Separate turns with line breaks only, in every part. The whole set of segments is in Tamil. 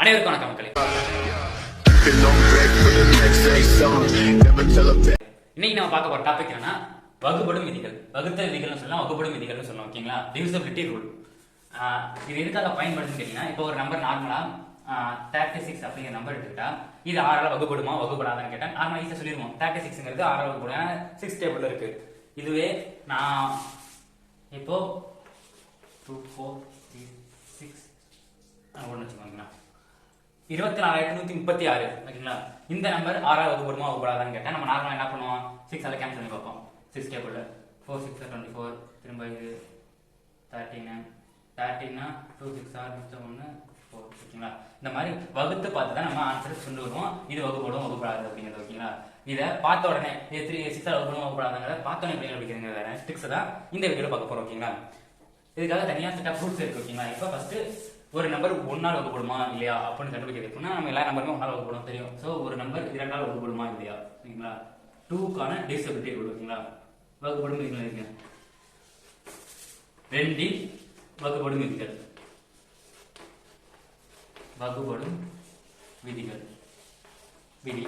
அனைவருக்கும் வணக்கம் மக்களே. இன்னைக்கு நம்ம பார்க்க போற டாபிக் என்னன்னா வகுபடும் விதிகள். வகுத்த விதிகள்னு சொல்லலாம், வகுபடும் விதிகள்னு சொல்லலாம். ஓகேங்களா? Divisibility rule. இது எதுக்காக பயன்படுதுன்னு கேட்டீங்கன்னா, இப்போ ஒரு நம்பர் நார்மலா 36 அப்படிங்கிற நம்பர் எடுத்துக்கிட்டா இது 6ஆல வகுபடுமா வகுபடாதான்னு கேட்டா நார்மலா ஈஸியா சொல்லிடுவோம். 36ங்கிறது 6ஆல வகுபடும். 6 டேபிள்ல இருக்கு. இதுவே நான் இப்போ 2 4 3 6 ஒன்று வச்சுக்கோங்களா, 24,136. ஓகேங்களா? இந்த நம்பர் 6ஆல வகுபடுமா வகுபடாதான்னு கேட்டா நம்ம நார்மலா என்ன பண்ணுவோம், 6ஆல கேன்சல் பண்ணி பார்ப்போம். 6 டேபிள்ல 4 6 24, திரும்ப இது 13 13 2 6 மிச்சம் 1 4. ஓகேங்களா? இந்த மாதிரி வகுத்து பார்த்து தான் நம்ம ஆன்சர் கொண்டு வருவோம். இது வகுப்படும் வகுப்படாது அப்படிங்கிறது. ஓகேங்களா? இதை பார்த்த உடனே 6ஆல வகுப்படும் வகுப்படாதுங்கிறத பார்த்த உடனே எப்படி கண்டுபிடிக்கிறது வேற ட்ரிக்ஸ் தான் இந்த வீடியோல பார்க்க போறோம். ஓகேங்களா? இதுக்காக தனியா செட் ஆஃப் ரூல்ஸ் இருக்கு. ஓகேங்களா? இப்போ ஃபர்ஸ்ட் ஒரு நம்பர் 1ஆல வகுப்படுமா இல்லையா அப்படின்னு கண்டுபிடிக்கிறதுனா நம்ம எல்லா நம்பருமே 1ஆல வகுப்படும் தெரியும். ஸோ ஒரு நம்பர் 2ஆல வகுப்படுமா இல்லையா. ஓகேங்களா? 2க்கான டிவிசிபிலிட்டி ரூல். ஓகேங்களா? வகுப்படும் விதிகள் இருக்கு. 2இல் வகுப்படும் விதிகள். வகுப்படும் விதிகள் விதி.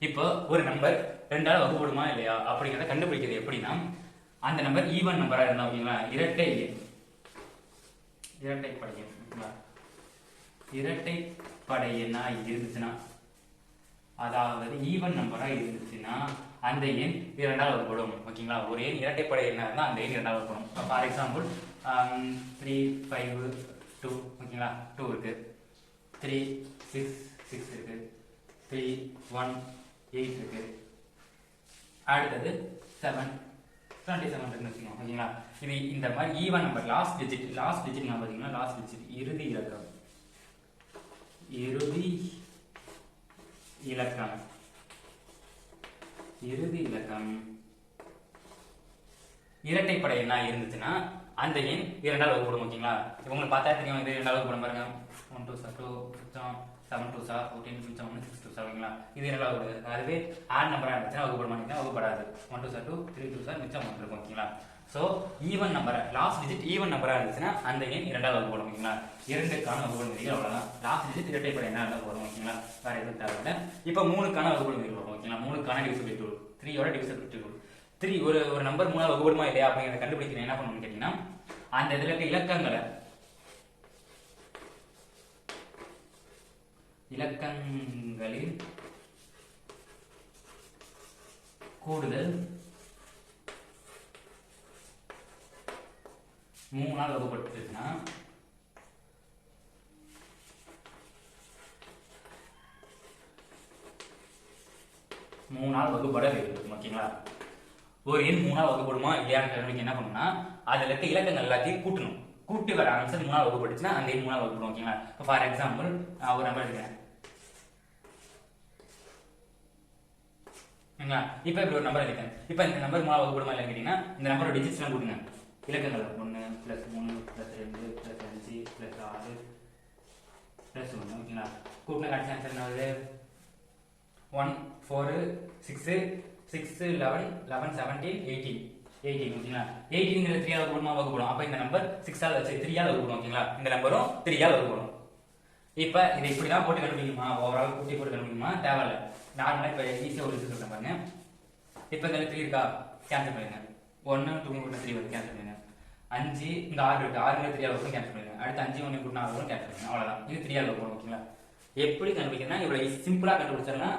இப்போ ஒரு நம்பர் 2ஆல வகுப்படுமா இல்லையா அப்படிங்கிறத கண்டுபிடிக்கிறது எப்படின்னா, அந்த நம்பர் ஈவன் நம்பரா இருந்தா, ஓகேங்களா, இரட்டைப்படை எண்ணா இருந்துச்சுன்னா, அதாவது ஈவன் நம்பரா இருந்துச்சுன்னா அந்த எண் 2ஆல வகுப்படும். ஓகேங்களா? ஒரு எண் இரட்டைப்படை எண்ணா இருந்தா அந்த எண் 2ஆல வகுப்படும். For example 3 5 2. ஓகேங்களா? 2 இருக்கு, 3 6 6 இருக்கு, 3 1 8 இருக்கு, அடுத்தது 7 27 இருக்குன்னு வச்சுக்கோங்க. ஓகேங்களா? இது இந்த மாதிரி ஈவன் நம்பர் லாஸ்ட் டிஜிட் பார்த்தீங்கன்னா லாஸ்ட் டிஜிட் இறுதி இலக்கம் இரட்டைப்படை எண்ணா இருந்துச்சுன்னா அந்த எண் 2ஆல வகுப்படும். ஓகேங்களா? உங்களுக்கு பார்த்தா தெரியும் இது 2ஆல வகுப்படும் பாருங்க. 1 2 7 2 14 6 2 ஓகேங்களா? இது 2ஆல வகுப்படுது. அதுவே ஆட் நம்பரா இருந்துச்சுன்னா வகுப்பட மாட்டீங்கன்னா வகுப்படாது. 1 2 3 2 மிச்சம் 1 இருக்கும். ஓகேங்களா? So even number last digit even நம்பரா இருந்துச்சுன்னா அந்த எண் 2ஆல வகுப்படும். ஓகேங்களா? 2க்கான வகுப்படும் விதிகள் அவ்வளவுதான். லாஸ்ட் டிஜிட் இரட்டைப்படை என்ன இருந்தால் போதும். ஓகேங்களா? வேற எதுவும் தேவையில்லை. இப்போ 3க்கான வகுப்படும் விதிகள் வரும். ஓகேங்களா? 3க்கான டிவிசிபிலிட்டி ரூல். 3யோட டிவிசிபிலிட்டி ரூல். 3 ஒரு நம்பர் 3ஆல வகுப்படுமா இல்லையா அப்படிங்கிறத கண்டுபிடிக்கிறேன். என்ன பண்ணணும்னு கேட்டீங்கன்னா, அந்த இதுல இருக்க இலக்கங்களில் கூடுதல் 3ஆல் வகுப்பட்டுச்சுன்னா வகுப்பட வேண்டும். ஓகேங்களா? ஒரு எண் 3ஆல் வகுப்படுமா இல்லையான்னு கண்டுபிடிக்க என்ன பண்ணணும்னா, அதுல இருக்க இலக்கங்கள் எல்லாத்தையும் கூட்டணும். கூட்டி வர ஆன்சர் 3ஆல் வகுப்பட்டுச்சுன்னா அந்த எண் 3ஆல் வகுப்படும். ஓகேங்களா? ஃபார் எக்ஸாம்பிள் ஒரு நம்பர் எடுக்கிறேன். இப்போ இப்படி ஒரு நம்பர் எடுக்கிறேன். இப்போ இந்த நம்பர் 3ஆல் வகுப்படுமா இல்லைன்னு கேட்டீங்கன்னா, இந்த நம்பரோட டிஜிட்ஸ் எல்லாம் கூட்டுங்க. இலக்கங்கள் 1 + 3 + 2 + 5 + 6 + 1. ஓகேங்களா? கூட்டின கடைசி ஆன்சர் என்ன வருது? 1 4 6 6 11 11 17 18. ஓகேங்களா? 18ங்கிறது 3ஆல் வகுப்படுமா வகுப்படும். அப்ப இந்த நம்பர் 3ஆல் வகுப்படும். ஓகேங்களா? இந்த நம்பரும் 3ஆல் வகுப்படும். இப்ப இதை இப்படிதான் போட்டு கண்டுபிடிக்குமா, ஓவரால் கூட்டி போட்டு கண்டுபிடிக்குமா? தேவையில்ல. நார்மலா இப்ப ஈஸியா ஒரு விஷயம் சொல்றேன் பாருங்க. இப்ப இந்த 3 இருக்கா, கேன்சல் பண்ணுங்க. 1 2 கூட்டினா 3 வருது, கேன்சல் பண்ணுங்க. 5 இங்க 6 இருக்கு, 6 3ஆல் வகுப்படும், கேன்சல் பண்ணுங்க. அடுத்து 5 1 கூட்டினா 6 வரும், கேன்சல் பண்ணுங்க. அவ்வளவுதான். இது 3ஆல் வகுப்படும். ஓகேங்களா? எப்படி கண்டுபிடிக்கிறதுனா இவ்வளவு சிம்பிளா கண்டுபிடிச்சிடலாம்.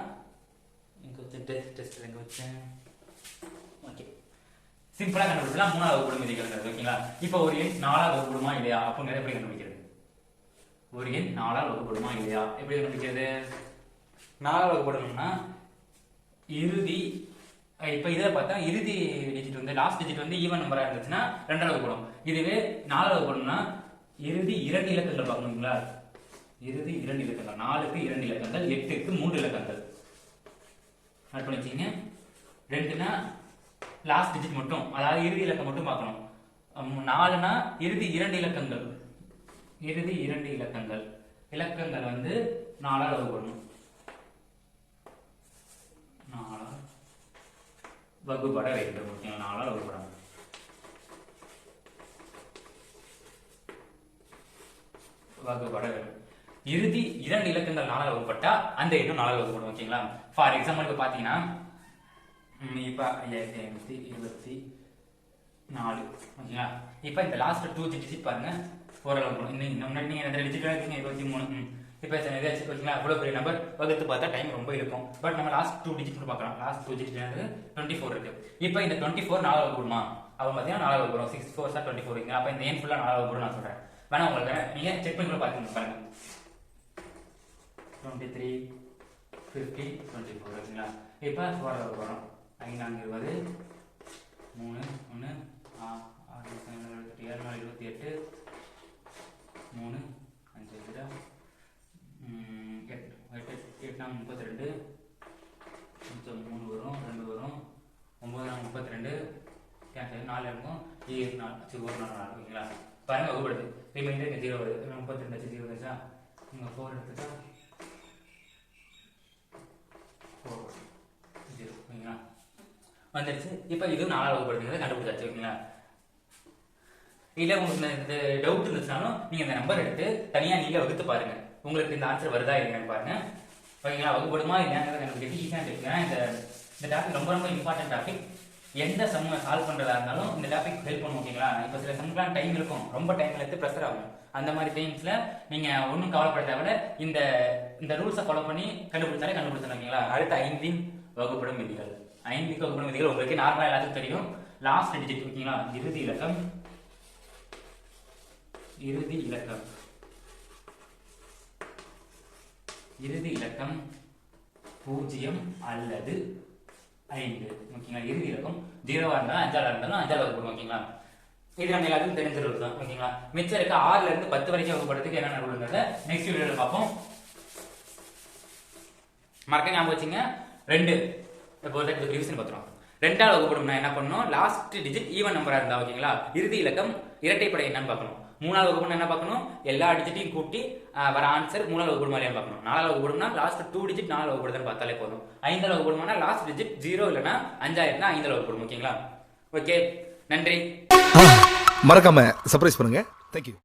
சிம்பிளா கண்டுபிடிச்சலாம் 3ஆல் வகுப்படும் விதிகள். ஓகேங்களா? இப்போ ஒரு எண் 4ஆல் வகுப்படுமா இல்லையா அப்படிங்கறத எப்படி கண்டுபிடிக்கிறது? ஒரு எண் 4ஆல் வகுப்படுமா இல்லையா எப்படி கண்டுபிடிக்கிறது? 4ஆல் வகுப்படணும்னா இறுதி, இப்ப இதில் பார்த்தா இறுதி டிஜிட் வந்து லாஸ்ட் டிஜிட் வந்து ஈவன் நம்பரா இருந்துச்சுன்னா 2ஆல் வகுப்படும். இதுவே 4ஆல் வகுப்படணும்னா இறுதி 2 இலக்கங்கள் பார்க்கணுங்களா? இறுதி 2 இலக்கங்கள், 4க்கு 2 இலக்கங்கள், 8க்கு 3 இலக்கங்கள். நோட் பண்ணி வச்சுங்க. 2னா லாஸ்ட் டிஜிட் மட்டும், அதாவது இறுதி இலக்கம் மட்டும் பார்க்கணும். 4னா இறுதி 2 இலக்கங்கள். இலக்கங்கள் வந்து 4ஆல் வகுப்படணும். 4ஆல் வகுப்பட வேண்டும். 4ஆல் வகுப்படணும். வகுப்பட வேண்டும். இறுதி 2 இலக்கங்கள் 4ஆல் வகுப்பட்டா அந்த எண்ணும் 4ஆல் வகுப்படும். ஓகேங்களா? ஃபார் எக்ஸாம்பிளுக்கு பாத்தீங்கன்னா இப்ப 5524 ஓகேங்களா? இப்ப இந்த லாஸ்ட் 2 டிஜிட் பாருங்க 4ஆல் வகுப்படும். இன்னும் முன்னாடி நீங்க 2 டிஜிட் இருக்கீங்க 23. இப்போ இதாச்சு ஓகேங்களா? இவ்வளவு பெரிய நம்பர் வகுத்து பார்த்தா டைம் ரொம்ப இருக்கும். பட் நம்ம லாஸ்ட் 2 டிஜிட் பார்க்கலாம். லாஸ்ட் 2 டிஜிட் 24 இருக்கு. இப்போ இந்த 24 4ஆல் வகுப்படுமா? அப்ப பாத்தீங்கன்னா 4ஆல் வகுப்படும். 6 4 24 இருக்குங்க. அப்ப இந்த எண் ஃபுல்லா 4ஆல் வகுப்படும் நான் சொல்றேன். வேணா உங்களுக்கு நீங்க செக் பண்ணி கூட பாத்துங்க பாருங்க. 23 50 24 ஓகேங்களா? இப்போ 4ஆல் வகுப்படும். 5 4 20 3 1 6 7 7 28 3 5 8 32 3 வரும் 2 வரும் 9 32 4 இருக்கும் 7 4 1 4 ஓகேங்களா? பாருங்க வகுப்படுது. ரிமைண்டர் இங்க 0 வருது. 32 0 வந்துச்சா? இங்க 4 எடுத்துட்டா 4 0 ஓகேங்களா? வந்துருச்சு. இப்போ இது 4ஆல் வகுப்படுதுங்கிறத கண்டுபிடிச்சாச்சு. ஓகேங்களா? இல்ல உங்களுக்கு இந்த டவுட் இருந்துச்சுனாலும் நீங்க இந்த நம்பர் எடுத்து தனியா நீங்க வகுத்து பாருங்க. உங்களுக்கு இந்த ஆன்சர் வருதா இல்லையான்னு பாருங்க. ஓகேங்களா? வகுப்படுமா இல்லையாங்கிறத எனக்கு ஈஸியா இருக்கு. ஏன்னா இந்த டாபிக் ரொம்ப ரொம்ப இம்பார்ட்டன்ட் டாபிக். எந்த சம் சால்வ் பண்றதா இருந்தாலும் இந்த டாபிக் ஹெல்ப் பண்ணும். ஓகேங்களா? இப்போ சில சம்க்குலாம் டைம் இருக்கும், ரொம்ப டைம் எடுத்து ப்ரெஷர் ஆகும். அந்த மாதிரி டைம்ஸ்ல நீங்க ஒன்றும் கவலைப்பட தேவையில்ல. இந்த ரூல்ஸை ஃபாலோ பண்ணி கண்டுபிடிச்சாலும் ஓகேங்களா? அடுத்த 5 வகுப்படும் விதிகள். 5 வகுப்படும் விதிகள் உங்களுக்கு நார்மலா எல்லாத்துக்கும் தெரியும். லாஸ்ட் டிஜிட் ஓகேங்களா? இறுதி இலக்கம் 0 அல்லது 5 ஓகேங்களா? இறுதி இலக்கம் 0வா இருந்தாலும் 5ஆல் இருந்தாலும் 5ஆல் வகுப்படும். ஓகேங்களா? இது நம்ம எல்லாத்துக்கும் தெரிஞ்ச ரூல் தான். ஓகேங்களா? மிச்சம் இருக்க 6ல இருந்து 10 வரைக்கும் வகுப்படுறதுக்கு என்னென்ன ரூல்ங்கிறத நெக்ஸ்ட் வீடியோல பார்ப்போம். மறக்க ஞாபகம் வச்சுங்க. 2 இப்போ ரிவிஷன் பார்த்துறோம். 2ஆல் வகுப்படும்னா என்ன பண்ணணும்? லாஸ்ட் டிஜிட் ஈவன் நம்பரா இருந்தா ஓகேங்களா? இறுதி இலக்கம் இரட்டைப்படை என்னன்னு பார்க்கணும். 3ஆல் வகுப்படும்னா என்ன பார்க்கணும்? எல்லா டிஜிட்டையும் கூட்டி வர ஆன்சர் 3ஆல் வகுப்படுமா இல்லையான்னு பார்க்கணும். 4ஆல் வகுப்படும்னா லாஸ்ட் 2 டிஜிட் 4ஆல் வகுப்படுதுன்னு பார்த்தாலே போதும். 5ஆல் வகுப்படும்னா லாஸ்ட் டிஜிட் 0 இல்லைன்னா 5 ஆயிருந்தா 5ஆல் வகுப்படும். ஓகேங்களா? ஓகே, நன்றி.
மறக்காம சர்ப்ரைஸ் பண்ணுங்க. தேங்க்யூ.